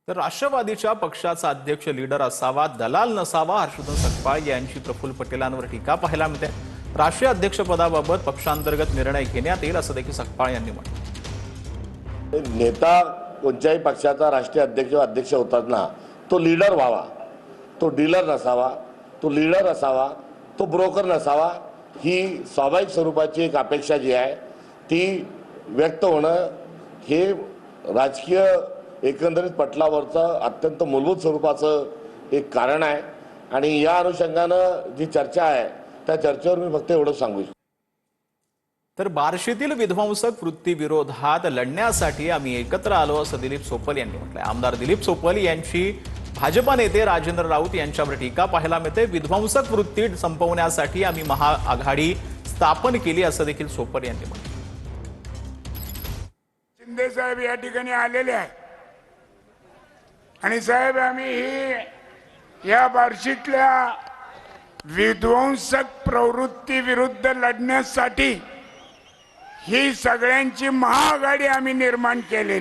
तर राष्ट्रवादीच्या पक्षाचा अध्यक्ष लीडर असावा, दलाल नसावा, हर्षवर्धन सकपाळ यांची प्रफुल्ल पटेलांवर टीका पाहायला मिळते। राष्ट्रीय अध्यक्षपदाबाबत पक्षांतर्गत निर्णय घेण्यात येईल असं देखील सकपाळ यांनी म्हटलं। नेता कोणत्याही पक्षाचा राष्ट्रीय अध्यक्ष होताना तो लीडर व्हावा, तो डीलर नसावा, तो लीडर असावा, तो ब्रोकर नसावा, ही स्वाभाविक स्वरूपाची एक अपेक्षा जी आहे ती व्यक्त होणं हे राजकीय एकंदरीत पटलावरचं अत्यंत मूलभूत स्वरूपाचं एक कारण आहे। आणि या अनुषंगानं जी चर्चा आहे त्या चर्चेवर मी फक्त एवढं सांगू इच्छितो। तर बार्शीतील विध्वंसक वृत्तीविरोधात लढण्यासाठी आम्ही एकत्र आलो असं दिलीप सोपल यांनी म्हटलंय। आमदार दिलीप सोपल यांची भाजपा नेते राजेंद्र राऊत यांच्यावर टीका पाहायला मिळते। विध्वंसक वृत्ती संपवण्यासाठी आम्ही महाआघाडी स्थापन केली असं देखील सोपल यांनी म्हटलं। शिंदे साहेब या ठिकाणी आलेले आहेत आणि साहेब आम्ही या बार्शीतल्या विध्वंसक प्रवृत्ती विरुद्ध लढण्यासाठी ही सगळ्यांची महाआघाडी आम्ही निर्माण केलेली।